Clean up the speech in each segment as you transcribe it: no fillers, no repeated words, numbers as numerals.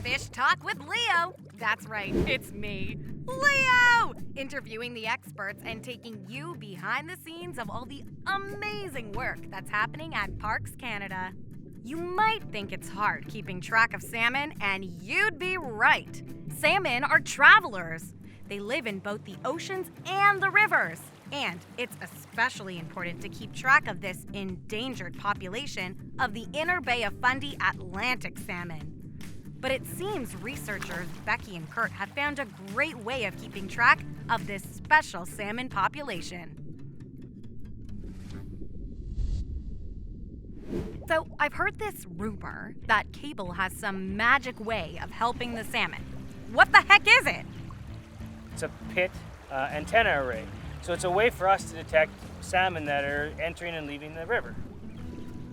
Fish Talk with Leo. That's right, it's me, Leo! Interviewing the experts and taking you behind the scenes of all the amazing work that's happening at Parks Canada. You might think it's hard keeping track of salmon, and you'd be right. Salmon are travelers. They live in both the oceans and the rivers. And it's especially important to keep track of this endangered population of the inner Bay of Fundy Atlantic salmon. But it seems researchers Becky and Kurt have found a great way of keeping track of this special salmon population. So I've heard this rumor that cable has some magic way of helping the salmon. What the heck is it? It's a pit antenna array. So it's a way for us to detect salmon that are entering and leaving the river.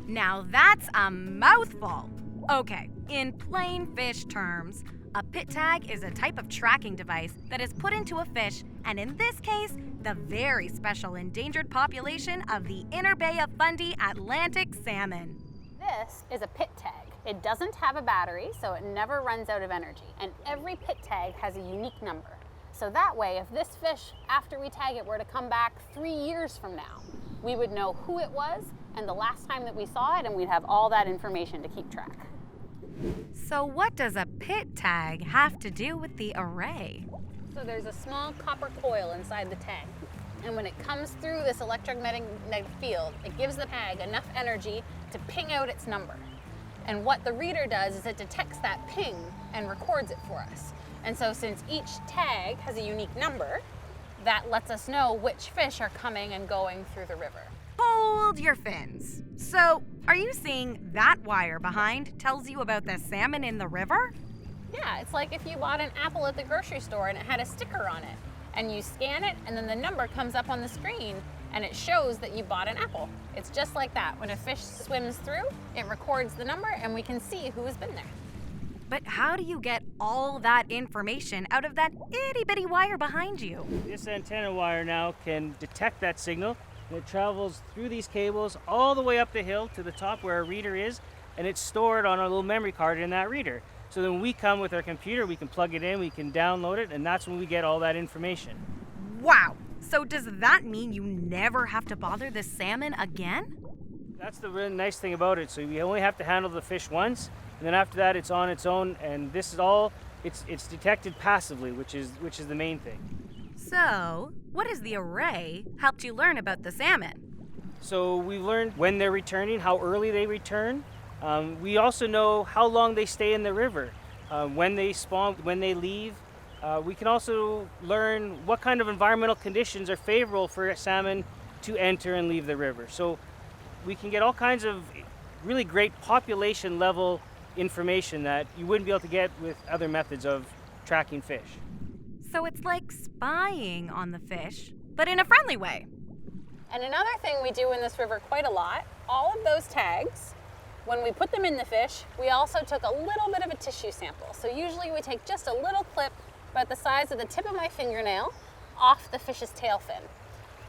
Now that's a mouthful. Okay, in plain fish terms, a pit tag is a type of tracking device that is put into a fish, and in this case, the very special endangered population of the inner Bay of Fundy Atlantic salmon. This is a pit tag. It doesn't have a battery, so it never runs out of energy, and every pit tag has a unique number. So that way, if this fish, after we tag it, were to come back 3 years from now, we would know who it was and the last time that we saw it, and we'd have all that information to keep track. So what does a pit tag have to do with the array? So there's a small copper coil inside the tag, and when it comes through this electromagnetic field, it gives the tag enough energy to ping out its number. And what the reader does is it detects that ping and records it for us. And so since each tag has a unique number, that lets us know which fish are coming and going through the river. Hold your fins. So, are you seeing that wire behind tells you about the salmon in the river? Yeah, it's like if you bought an apple at the grocery store and it had a sticker on it, and you scan it and then the number comes up on the screen and it shows that you bought an apple. It's just like that. When a fish swims through, it records the number and we can see who has been there. But how do you get all that information out of that itty-bitty wire behind you? This antenna wire now can detect that signal, and it travels through these cables all the way up the hill to the top where our reader is, and it's stored on a little memory card in that reader. So then when we come with our computer, we can plug it in, we can download it, and that's when we get all that information. Wow! So does that mean you never have to bother the salmon again? That's the really nice thing about it. So we only have to handle the fish once, and then after that it's on its own, and this is all, it's detected passively, which is the main thing. So, what has the array helped you learn about the salmon? So we learned when they're returning, how early they return. We also know how long they stay in the river, when they spawn, when they leave. We can also learn what kind of environmental conditions are favorable for salmon to enter and leave the river. So we can get all kinds of really great population level information that you wouldn't be able to get with other methods of tracking fish. So it's like spying on the fish, but in a friendly way. And another thing we do in this river quite a lot, all of those tags, when we put them in the fish, we also took a little bit of a tissue sample. So usually we take just a little clip about the size of the tip of my fingernail off the fish's tail fin.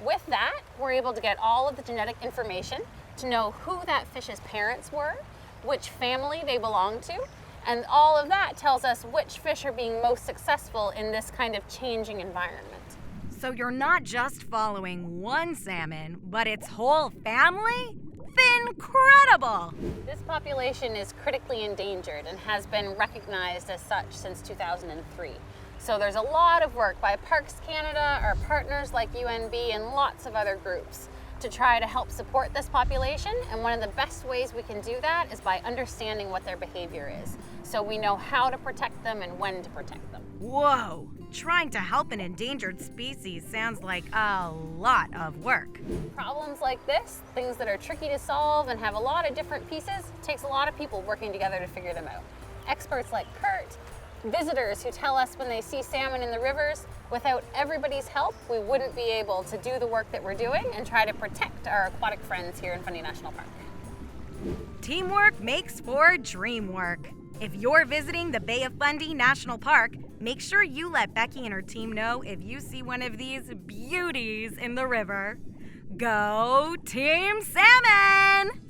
With that, we're able to get all of the genetic information to know who that fish's parents were, which family they belong to, and all of that tells us which fish are being most successful in this kind of changing environment. So you're not just following one salmon, but its whole family? Incredible! This population is critically endangered and has been recognized as such since 2003. So there's a lot of work by Parks Canada, our partners like UNB, and lots of other groups to try to help support this population, and one of the best ways we can do that is by understanding what their behavior is, so we know how to protect them and when to protect them. Whoa! Trying to help an endangered species sounds like a lot of work. Problems like this, things that are tricky to solve and have a lot of different pieces, takes a lot of people working together to figure them out. Experts like Kurt, visitors who tell us when they see salmon in the rivers. Without everybody's help, we wouldn't be able to do the work that we're doing and try to protect our aquatic friends here in Fundy National Park. Teamwork makes for dream work. If you're visiting the Bay of Fundy National Park, make sure you let Becky and her team know if you see one of these beauties in the river. Go Team Salmon!